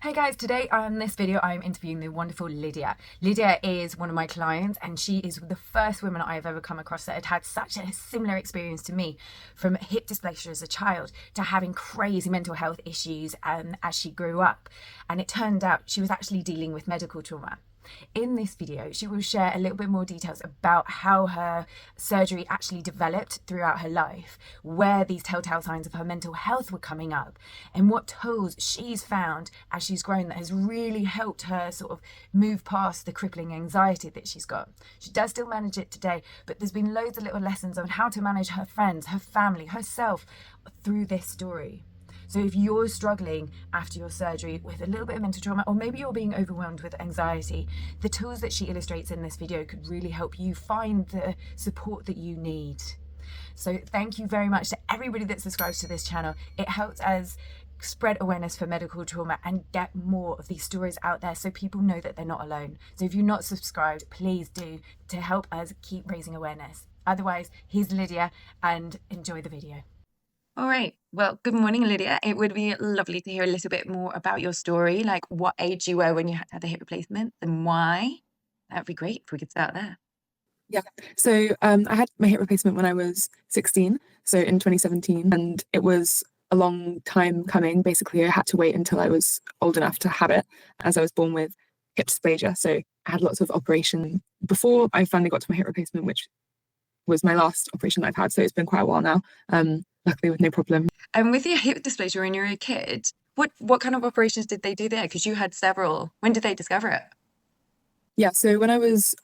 Hey guys, today on this video I'm interviewing the wonderful Lydia. Lydia is one of my clients and she is the first woman I've ever come across that had had such a similar experience to me, from hip dysplasia as a child to having crazy mental health issues as she grew up. And it turned out she was actually dealing with medical trauma. In this video, she will share a little bit more details about how her surgery actually developed throughout her life, where these telltale signs of her mental health were coming up, and what tools she's found as she's grown that has really helped her sort of move past the crippling anxiety that she's got. She does still manage it today, but there's been loads of little lessons on how to manage her friends, her family, herself through this story. So if you're struggling after your surgery with a little bit of mental trauma, or maybe you're being overwhelmed with anxiety, the tools that she illustrates in this video could really help you find the support that you need. So thank you very much to everybody that subscribes to this channel. It helps us spread awareness for medical trauma and get more of these stories out there so people know that they're not alone. So if you're not subscribed, please do, to help us keep raising awareness. Otherwise, here's Lydia and enjoy the video. All right. Well, good morning, Lydia. It would be lovely to hear a little bit more about your story, like what age you were when you had to have the hip replacement and why. That would be great if we could start there. Yeah. So I had my hip replacement when I was 16, so in 2017, and it was a long time coming. Basically, I had to wait until I was old enough to have it, as I was born with hip dysplasia. So I had lots of operation before I finally got to my hip replacement, which was my last operation that I've had. So it's been quite a while now, luckily with no problem. And with your hip dysplasia when you were a kid, what kind of operations did they do there? Because you had several. When did they discover it? Yeah. So when I was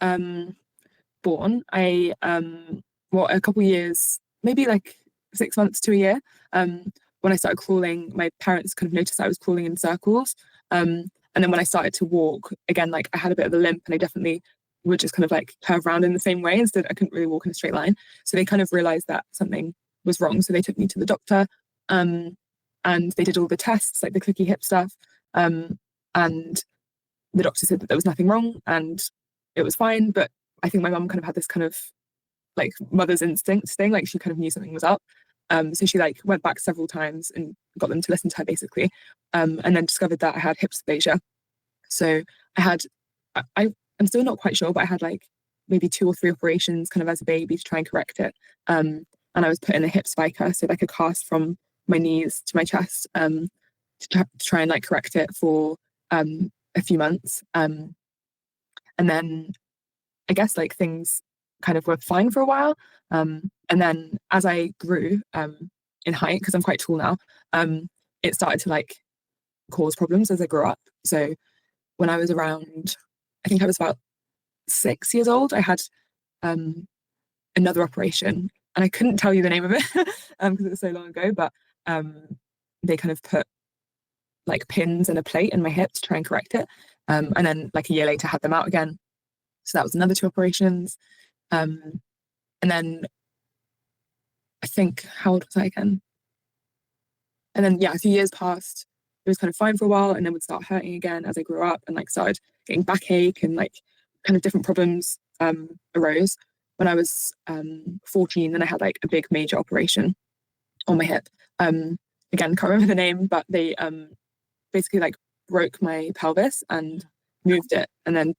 born, I a couple of years, maybe like 6 months to a year, when I started crawling, my parents kind of noticed I was crawling in circles, and then when I started to walk again, like I had a bit of a limp and I definitely would just kind of like curve around in the same way. Instead, I couldn't really walk in a straight line, so they kind of realized that something was wrong, so they took me to the doctor, and they did all the tests, like the clicky hip stuff, and the doctor said that there was nothing wrong and it was fine. But I think my mum kind of had this kind of like mother's instinct thing, like she kind of knew something was up. So she like went back several times and got them to listen to her basically, and then discovered that I had hip dysplasia. So I'm still not quite sure, but I had like maybe 2 or 3 operations kind of as a baby to try and correct it. And I was put in a hip spica, so like a cast from my knees to my chest, to try and like correct it for a few months. And then I guess like things kind of were fine for a while. And then as I grew in height, because I'm quite tall now, it started to like cause problems as I grew up. So when I was around, I think I was about 6 years old, I had another operation, and I couldn't tell you the name of it because it was so long ago, but they kind of put like pins and a plate in my hip to try and correct it. And then like a year later had them out again. So that was another 2 operations. And then I think, how old was I again? And then, yeah, a few years passed. It was kind of fine for a while and then would start hurting again as I grew up, and like started getting backache and like kind of different problems arose. When I was 14, then I had like a big major operation on my hip. Again, can't remember the name, but they basically like broke my pelvis and moved it, and then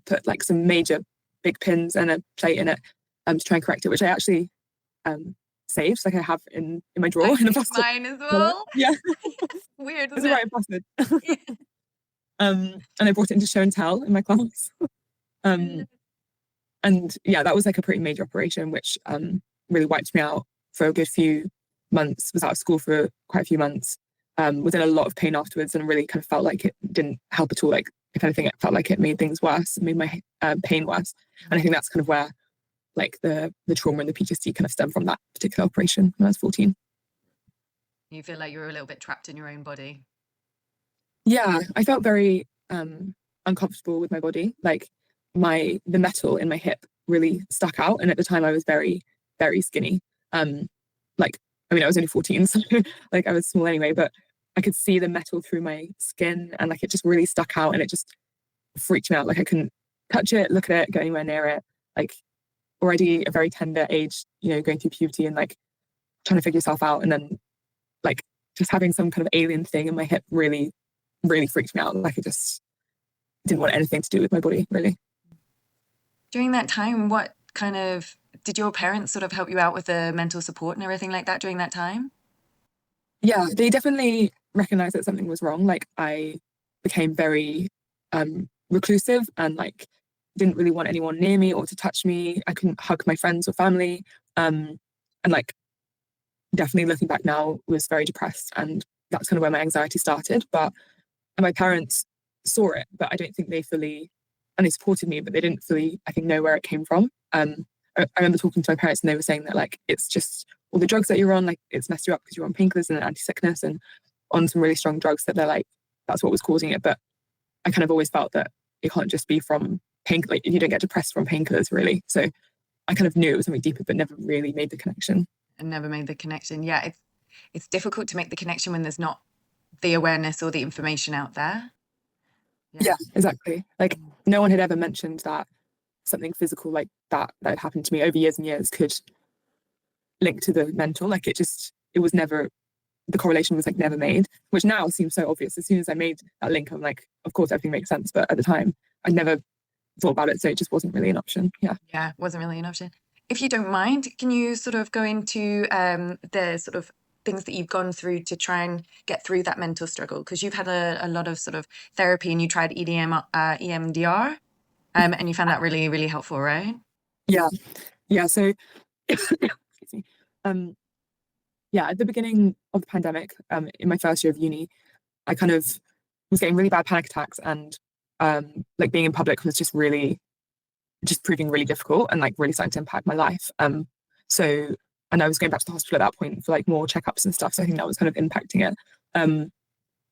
put like some major big pins and a plate in it to try and correct it, which I actually saved, like I have in my drawer in a plastic. Mine as well. Yeah. Weird, It's isn't all it? right in plastic. Yeah. And I brought it into show and tell in my class. And yeah, that was like a pretty major operation, which really wiped me out for a good few months. Was out of school for quite a few months. Was in a lot of pain afterwards, and really kind of felt like it didn't help at all. Like if anything, it felt like it made things worse, made my pain worse. And I think that's kind of where like the trauma and the PTSD kind of stem from that particular operation when I was 14. You feel like you were a little bit trapped in your own body. Yeah, I felt very uncomfortable with my body. Like the metal in my hip really stuck out, and at the time I was very, very skinny. Like I mean, I was only 14, so like I was small anyway, but I could see the metal through my skin, and like it just really stuck out, and it just freaked me out. Like I couldn't touch it, look at it, go anywhere near it. Like already a very tender age, you know, going through puberty and like trying to figure yourself out, and then like just having some kind of alien thing in my hip really really freaked me out. Like I just didn't want anything to do with my body, really. During that time, what kind of did your parents sort of help you out with the mental support and everything like that during that time? Yeah, they definitely recognized that something was wrong. Like I became very reclusive and like didn't really want anyone near me or to touch me. I couldn't hug my friends or family. And like definitely looking back now was very depressed, and that's kind of where my anxiety started. But and my parents saw it, but I don't think they fully, and they supported me, but they didn't fully, I think, know where it came from. I remember talking to my parents and they were saying that like it's just all the drugs that you're on, like it's messed you up because you're on painkillers and anti-sickness and on some really strong drugs, that they're like that's what was causing it. But I kind of always felt that it can't just be from pain, like you don't get depressed from painkillers really. So I kind of knew it was something deeper, but never really made the connection. And never made the connection. Yeah, it's difficult to make the connection when there's not the awareness or the information out there. Yeah, exactly. Like no one had ever mentioned that something physical like that had happened to me over years and years could link to the mental. Like it was never, the correlation was like never made, which now seems so obvious. As soon as I made that link, I'm like, of course everything makes sense. But at the time, I never thought about it, so it just wasn't really an option. Yeah, Wasn't really an option. If you don't mind, can you sort of go into the sort of things that you've gone through to try and get through that mental struggle? Because you've had a lot of sort of therapy and you tried EMDR, and you found that really, really helpful, right? yeah. So excuse me. Yeah, at the beginning of the pandemic, in my first year of uni, I kind of was getting really bad panic attacks, and like being in public was just proving really difficult and like really starting to impact my life. So and I was going back to the hospital at that point for like more checkups and stuff. So I think that was kind of impacting it.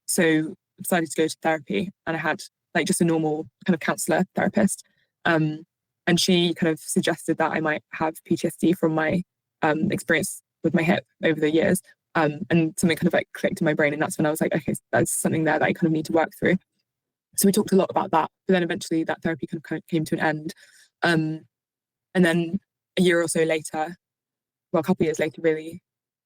So I decided to go to therapy, and I had like just a normal kind of counselor therapist. And she kind of suggested that I might have PTSD from my experience with my hip over the years. And something kind of like clicked in my brain, and that's when I was like, okay, there's something there that I kind of need to work through. So we talked a lot about that, but then eventually that therapy kind of came to an end. And then a year or so later, well, a couple of years later, really,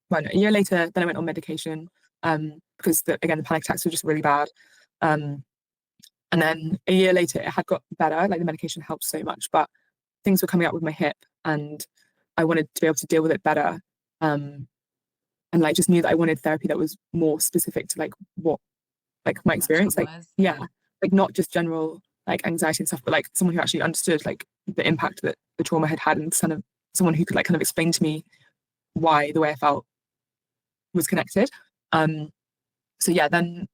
well, no, a year later, then I went on medication because again, the panic attacks were just really bad. And then a year later, it had got better. Like the medication helped so much, but things were coming up with my hip, and I wanted to be able to deal with it better. And like just knew that I wanted therapy that was more specific to like what like my experience, like yeah, like not just general like anxiety and stuff, but like someone who actually understood like the impact that the trauma had had, and kind of someone who could like kind of explain to me why the way I felt was connected. So yeah, then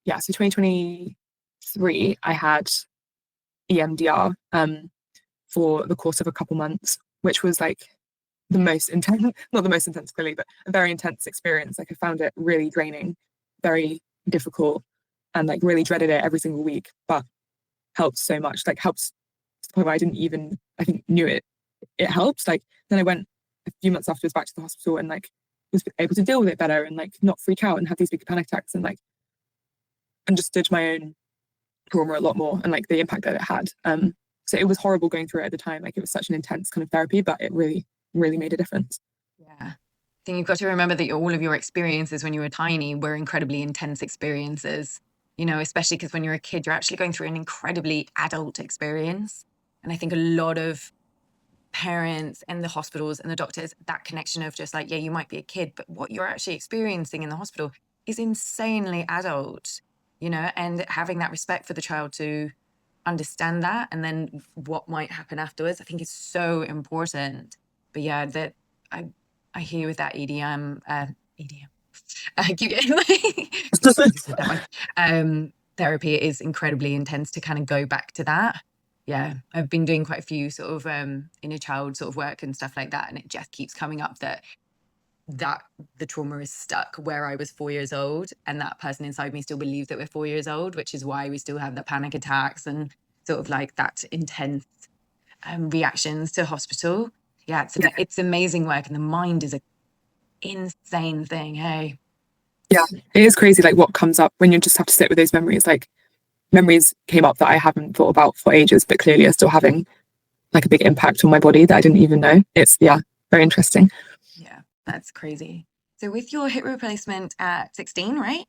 yeah, so 2023 I had EMDR for the course of a couple months, which was like the most intense, not the most intense clearly, but a very intense experience. Like I found it really draining, very difficult, and like really dreaded it every single week, but helped so much, like helps to the point where I didn't even, I think, knew it helps. Like then I went a few months afterwards back to the hospital and like was able to deal with it better and like not freak out and have these big panic attacks, and like understood my own trauma a lot more and like the impact that it had. So it was horrible going through it at the time. Like it was such an intense kind of therapy, but it really, really made a difference. Yeah. I think you've got to remember that all of your experiences when you were tiny were incredibly intense experiences, you know, especially because when you're a kid, you're actually going through an incredibly adult experience. And I think a lot of parents and the hospitals and the doctors, that connection of just like, yeah, you might be a kid, but what you're actually experiencing in the hospital is insanely adult, you know, and having that respect for the child to understand that and then what might happen afterwards, I think is so important. But yeah, that I hear with that EDM, I keep getting like therapy is incredibly intense to kind of go back to that. Yeah, I've been doing quite a few sort of inner child sort of work and stuff like that, and it just keeps coming up that the trauma is stuck where I was 4 years old, and that person inside me still believes that we're 4 years old, which is why we still have the panic attacks and sort of like that intense reactions to hospital. Yeah, it's amazing work, and the mind is a insane thing. Hey, yeah, it is crazy like what comes up when you just have to sit with those memories. Like memories came up that I haven't thought about for ages, but clearly are still having like a big impact on my body that I didn't even know. It's very interesting. Yeah, that's crazy. So with your hip replacement at 16, right?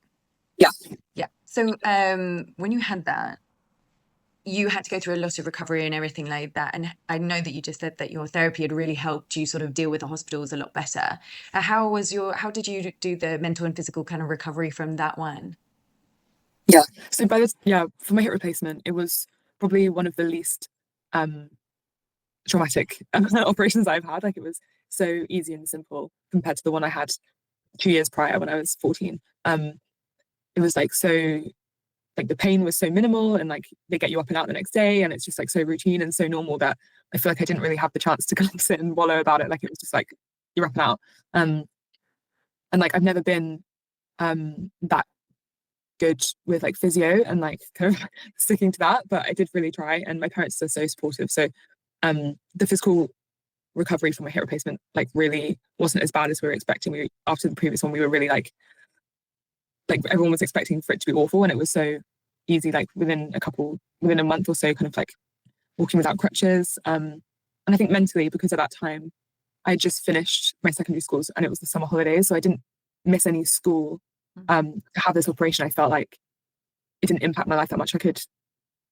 Yeah. So when you had that, you had to go through a lot of recovery and everything like that. And I know that you just said that your therapy had really helped you sort of deal with the hospitals a lot better. How did you do the mental and physical kind of recovery from that one? Yeah. So for my hip replacement, it was probably one of the least um traumatic operations I've had. Like, it was so easy and simple compared to the one I had 2 years prior when I was 14. It was like so like the pain was so minimal, and like they get you up and out the next day, and it's just like so routine and so normal that I feel like I didn't really have the chance to kind of sit and wallow about it. Like, it was just like you're up and out. Um and like I've never been that good with like physio and like kind of sticking to that, but I did really try, and my parents are so supportive. So the physical recovery from my hip replacement like really wasn't as bad as we were expecting. We After the previous one, we were really like everyone was expecting for it to be awful, and it was so easy, like within a month or so, kind of like walking without crutches. And I think mentally, because at that time I just finished my secondary schools and it was the summer holidays, so I didn't miss any school. To have this operation, I felt like it didn't impact my life that much. I could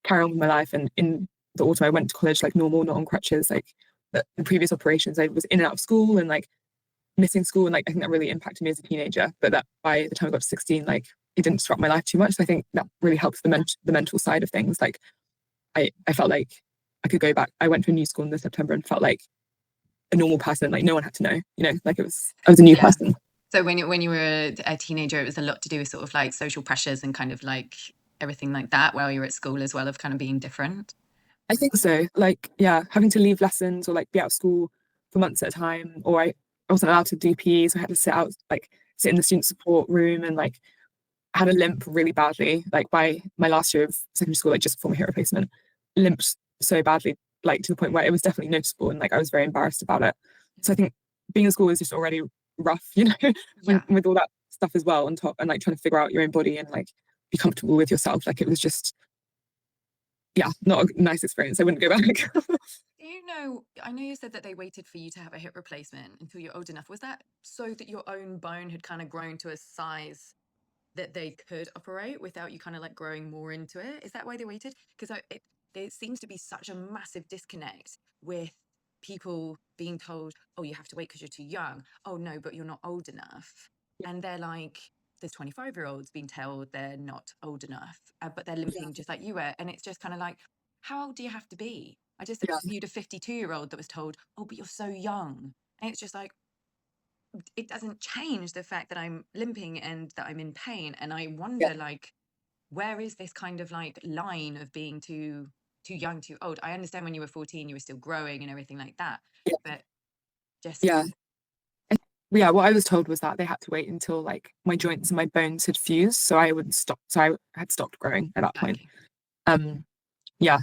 carry on with my life, and in the autumn I went to college like normal, not on crutches. Like the previous operations, I was in and out of school and like missing school, and like I think that really impacted me as a teenager. But that by the time I got to 16, like it didn't disrupt my life too much. So I think that really helps the mental side of things. Like I felt like I could go back. I went to a new school in September and felt like a normal person. Like, no one had to know, like I was a new person. So when you were a teenager, it was a lot to do with sort of like social pressures and kind of like everything like that while you were at school as well, of kind of being different. I think so. Like, yeah, having to leave lessons or like be out of school for months at a time, or I wasn't allowed to do PE, so I had to sit in the student support room, and like had a limp really badly. Like by my last year of secondary school, like just before my hip replacement, limped so badly, like to the point where it was definitely noticeable, and like I was very embarrassed about it. So I think being in school was just already rough, with all that stuff as well on top, and like trying to figure out your own body and like be comfortable with yourself. Like, it was just, yeah, not a nice experience. I wouldn't go back. I know you said that they waited for you to have a hip replacement until you're old enough. Was that so that your own bone had kind of grown to a size that they could operate without you kind of like growing more into it? Is that why they waited? Because there seems to be such a massive disconnect with people being told, oh, you have to wait because you're too young. Oh, no, but you're not old enough. And they're like, there's 25-year-olds being told they're not old enough, but they're limping just like you were. And it's just kind of like, how old do you have to be? I just Yeah, interviewed a 52-year-old that was told, oh, but you're so young. And it's just like, it doesn't change the fact that I'm limping and that I'm in pain. And I yeah, wonder, like, where is this kind of like line of being too young, too old? I understand when you were 14, you were still growing and everything like that. yeah, But just yeah. Yeah, what I was told was that they had to wait until like my joints and my bones had fused, so I would stop. So I had stopped growing at that point. okay. Um, yeah,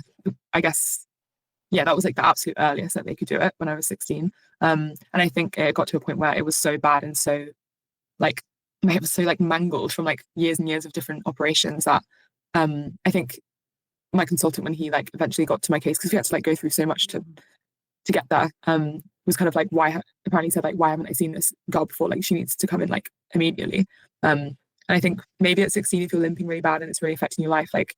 I guess, yeah, that was like the absolute earliest that they could do it, when I was 16. And I think it got to a point where it was so bad, and so like my hip was so like mangled from like years and years of different operations, that I think my consultant, when he like eventually got to my case, because we had to like go through so much to get there, was kind of like, apparently said like, why haven't I seen this girl before? Like, she needs to come in like immediately. And I think maybe at 16, if you're limping really bad and it's really affecting your life, like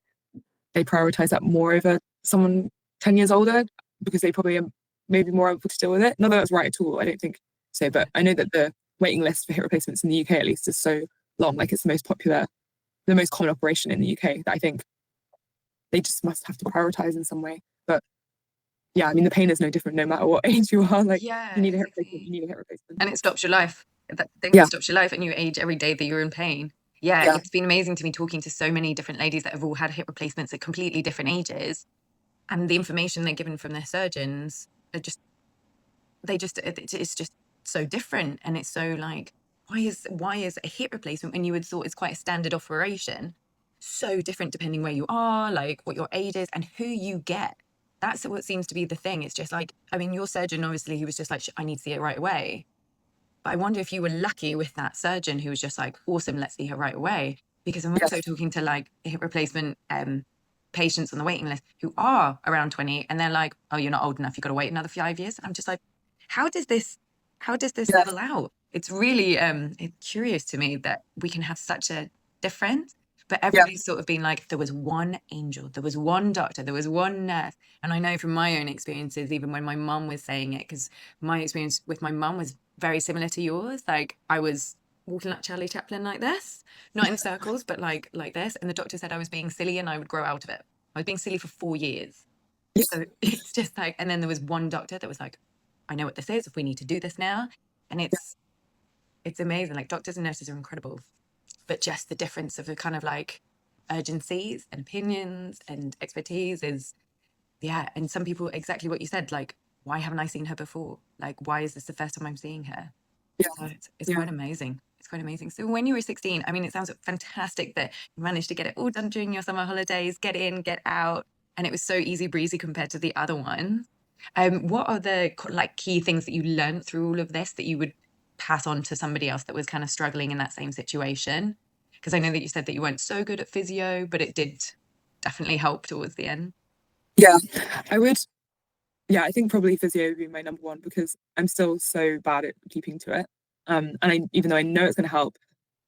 they prioritize that more over someone 10 years older, because they probably are maybe more able to deal with it. Not that that's right at all, I don't think so, but I know that the waiting list for hip replacements in the UK at least is so long. Like, it's the most common operation in the UK, that I think they just must have to prioritize in some way. But yeah, I mean, the pain is no different no matter what age you are. Like, if Yeah, you need a hip replacement, exactly. you need a hip replacement. And it stops your life. That thing Yeah, stops your life and you age every day that you're in pain. Yeah, yeah, it's been amazing to me talking to so many different ladies that have all had hip replacements at completely different ages. And the information they're given from their surgeons are just it's just so different. And it's so like, why is a hip replacement, when you would thought it's quite a standard operation, so different depending where you are, like what your age is and who you get? That's what seems to be the thing. It's just like, I mean, your surgeon, obviously, he was just like, I need to see it right away. But I wonder if you were lucky with that surgeon who was just like, awesome, let's see her right away. Because I'm yeah, also talking to like hip replacement patients on the waiting list who are around 20, and they're like, oh, you're not old enough, you've got to wait another 5 years. And I'm just like, how does this how does this yeah, level out? It's really it's curious to me that we can have such a difference. but Yeah. everybody's sort of been like, there was one angel, there was one doctor, there was one nurse. And I know from my own experiences, even when my mum was saying it, because my experience with my mum was very similar to yours. Like, I was walking like Charlie Chaplin like this, not in circles, but like this. And the doctor said I was being silly and I would grow out of it. I was being silly for 4 years. So it's just like, and then there was one doctor that was like, I know what this is, if we need to do this now. And it's amazing. Like, doctors and nurses are incredible, but just the difference of the kind of like urgencies and opinions and expertise is, yeah. And some people, exactly what you said, like, why haven't I seen her before? Like, why is this the first time I'm seeing her? Yeah. So it's Yeah. quite amazing. It's quite amazing. So when you were 16, I mean, it sounds fantastic that you managed to get it all done during your summer holidays, get in, get out, and it was so easy breezy compared to the other ones. What are the like key things that you learned through all of this that you would pass on to somebody else that was kind of struggling in that same situation? Because I know that you said that you weren't so good at physio, but it did definitely help towards the end. Yeah. I would, yeah, I think probably physio would be my number one because I'm still so bad at keeping to it. And even though I know it's going to help,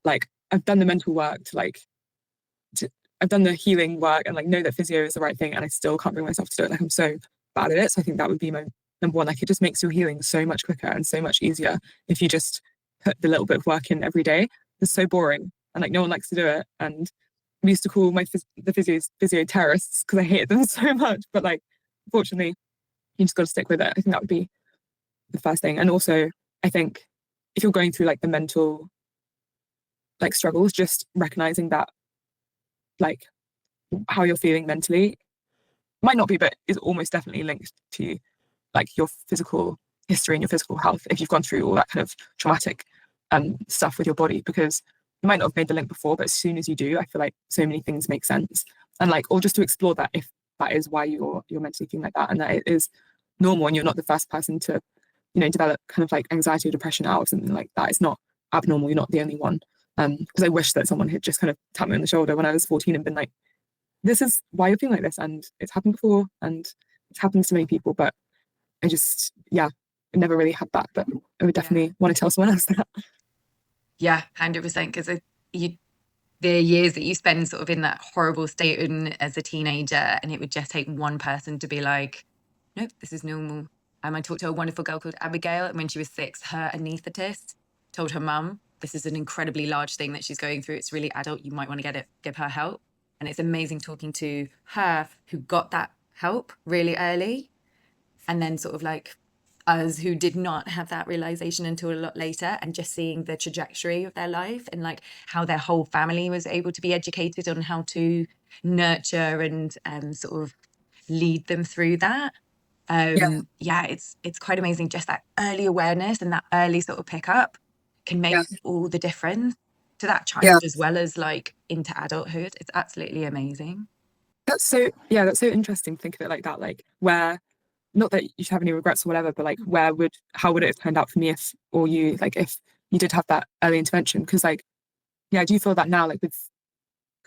like I've done the mental work to I've done the healing work and like know that physio is the right thing, and I still can't bring myself to do it. Like I'm so bad at it. So I think that would be my number one. Like it just makes your healing so much quicker and so much easier if you just put the little bit of work in every day. It's so boring and like no one likes to do it. And we used to call the physios physio terrorists because I hated them so much. But like, fortunately, you just got to stick with it. I think that would be the first thing. And also, I think if you're going through like the mental like struggles, just recognizing that like how you're feeling mentally might not be, but is almost definitely linked to like your physical history and your physical health if you've gone through all that kind of traumatic stuff with your body, because you might not have made the link before, but as soon as you do, I feel like so many things make sense. And like, or just to explore that if that is why you're mentally feeling like that, and that it is normal and you're not the first person to, you know, develop kind of like anxiety or depression out of something like that. It's not abnormal. You're not the only one. Because I wish that someone had just kind of tapped me on the shoulder when I was 14 and been like, this is why you're feeling like this, and it's happened before and it happens to many people, but I just, yeah, I never really had that, but I would definitely want to tell someone else that. Yeah, 100%. Because the years that you spend sort of in that horrible state as a teenager, and it would just take one person to be like, nope, this is normal. I talked to a wonderful girl called Abigail, and when she was 6, her anaesthetist told her mum, this is an incredibly large thing that she's going through. It's really adult. You might want to give her help. And it's amazing talking to her who got that help really early, and then sort of like us who did not have that realization until a lot later, and just seeing the trajectory of their life and like how their whole family was able to be educated on how to nurture and sort of lead them through that. Yeah, Yeah, it's quite amazing. Just that early awareness and that early sort of pickup can make yeah, all the difference to that yeah. child as well as like into adulthood. It's absolutely amazing. That's so, yeah, that's so interesting to think of it like that. Like, where, not that you should have any regrets or whatever, but like, how would it have turned out for me if, or you, like, if you did have that early intervention? Because, like, yeah, I do feel that now, like, with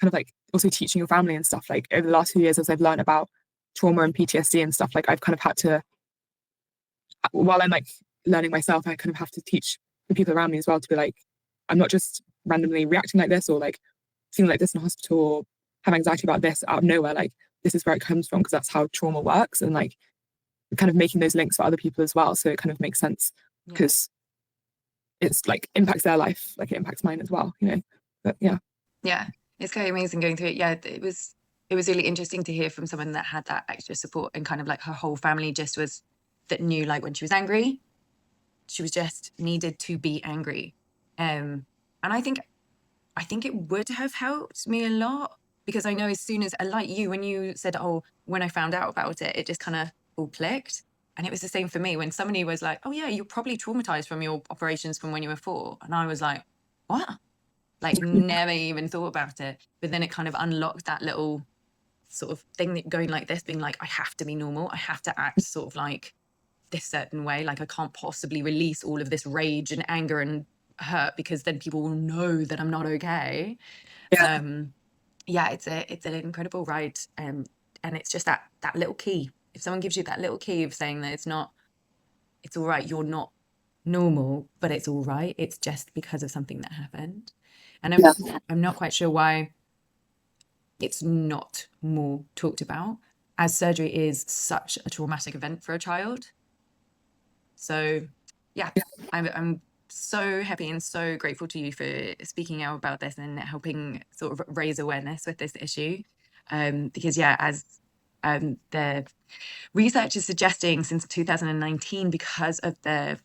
kind of like also teaching your family and stuff, like, over the last few years, as I've learned about trauma and PTSD and stuff, like, I've kind of had to, while I'm like learning myself, I kind of have to teach the people around me as well to be like, I'm not just randomly reacting like this or like feeling like this in hospital or have anxiety about this out of nowhere. Like, this is where it comes from because that's how trauma works, and like kind of making those links for other people as well. So it kind of makes sense Yeah. because it's like impacts their life, like it impacts mine as well, you know. But yeah. Yeah, it's quite amazing going through it. Yeah, it was really interesting to hear from someone that had that extra support, and kind of like her whole family just was that knew like when she was angry, she was just needed to be angry. And I think it would have helped me a lot, because I know as soon as, like you, when you said, oh, when I found out about it, it just kind of all clicked. And it was the same for me when somebody was like, oh yeah, you're probably traumatized from your operations from when you were 4. And I was like, what? Like, never even thought about it. But then it kind of unlocked that little sort of thing that going like this, being like, I have to be normal. I have to act sort of like this certain way. Like, I can't possibly release all of this rage and anger and hurt, because then people will know that I'm not okay. Yeah. Yeah, it's an incredible ride. And it's just that little key. If someone gives you that little key of saying that it's all right, you're not normal, but it's all right. It's just because of something that happened. And Yeah. I'm not quite sure why it's not more talked about, as surgery is such a traumatic event for a child. So yeah, I'm so happy and so grateful to you for speaking out about this and helping sort of raise awareness with this issue. Because yeah, as the research is suggesting, since 2019, because of the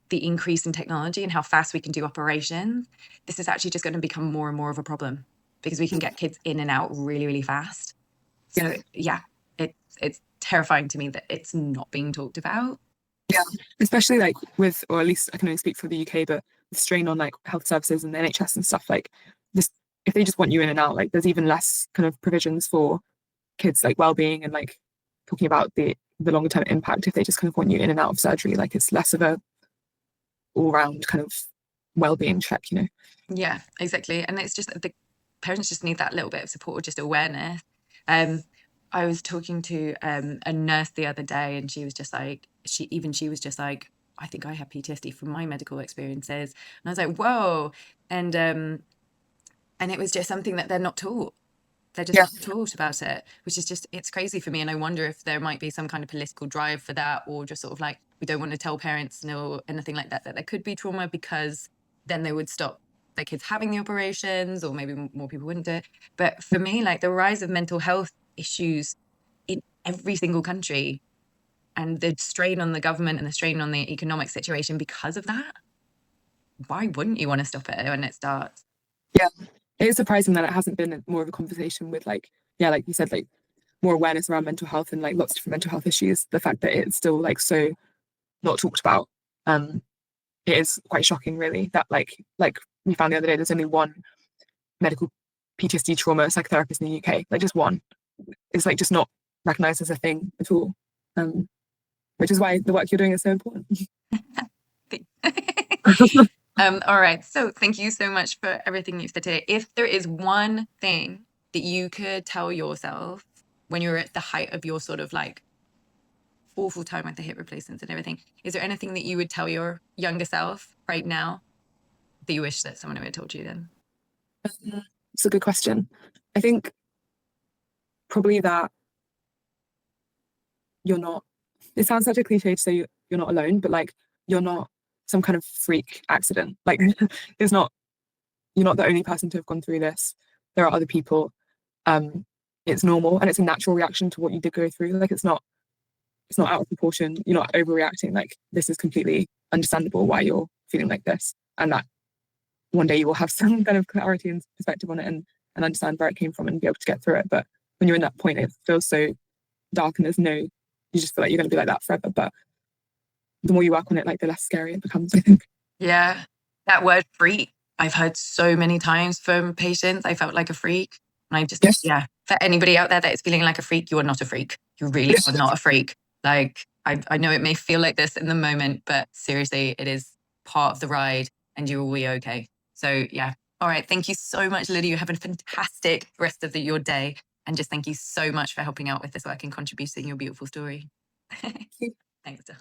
increase in technology and how fast we can do operations, this is actually just going to become more and more of a problem, because we can get kids in and out really, really fast. So yeah, it's terrifying to me that it's not being talked about. Yeah, especially like with, or at least I can only speak for the UK, but the strain on like health services and the NHS and stuff, like this, if they just want you in and out, like there's even less kind of provisions for kids like well-being and like talking about the longer term impact. If they just kind of want you in and out of surgery, like it's less of a all-round kind of well-being check, you know. Yeah, exactly. And it's just the parents just need that little bit of support or just awareness. I was talking to a nurse the other day, and she was just like, she was just like, I think I have PTSD from my medical experiences. And I was like, whoa. And it was just something that they're not taught. They're just not taught about it, which is just, it's crazy for me. And I wonder if there might be some kind of political drive for that, or just sort of like, we don't want to tell parents no, anything like that, that there could be trauma, because then they would stop their kids having the operations, or maybe more people wouldn't do it. But for me, like the rise of mental health issues in every single country, and the strain on the government and the strain on the economic situation because of that, why wouldn't you want to stop it when it starts? Yeah, it is surprising that it hasn't been more of a conversation with like, yeah, like you said, like more awareness around mental health and like lots of different mental health issues. The fact that it's still like so not talked about, it is quite shocking, really. That like we found the other day, there's only one medical PTSD trauma psychotherapist in the UK, like just one. It's like just not recognised as a thing at all, which is why the work you're doing is so important. All right. So thank you so much for everything you've said today. If there is one thing that you could tell yourself when you were at the height of your sort of like awful time with the hip replacements and everything, is there anything that you would tell your younger self right now that you wish that someone had told you then? It's a good question. I think probably that you're not, it sounds such a cliche to say you're not alone, but like you're not some kind of freak accident. Like it's not, you're not the only person to have gone through this. There are other people. It's normal and it's a natural reaction to what you did go through. Like it's not out of proportion. You're not overreacting. Like this is completely understandable why you're feeling like this, and that one day you will have some kind of clarity and perspective on it, and understand where it came from and be able to get through it. But when you're in that point, it feels so dark and you just feel like you're going to be like that forever. But the more you work on it, like the less scary it becomes, I think. Yeah, that word freak, I've heard so many times from patients. I felt like a freak. And I just, yeah, for anybody out there that is feeling like a freak, you are not a freak. You really are not a freak. Like, I know it may feel like this in the moment, but seriously, it is part of the ride and you will be okay. So yeah. All right. Thank you so much, Lydia. You have a fantastic rest of your day. And just thank you so much for helping out with this work and contributing your beautiful story. Thanks, Del.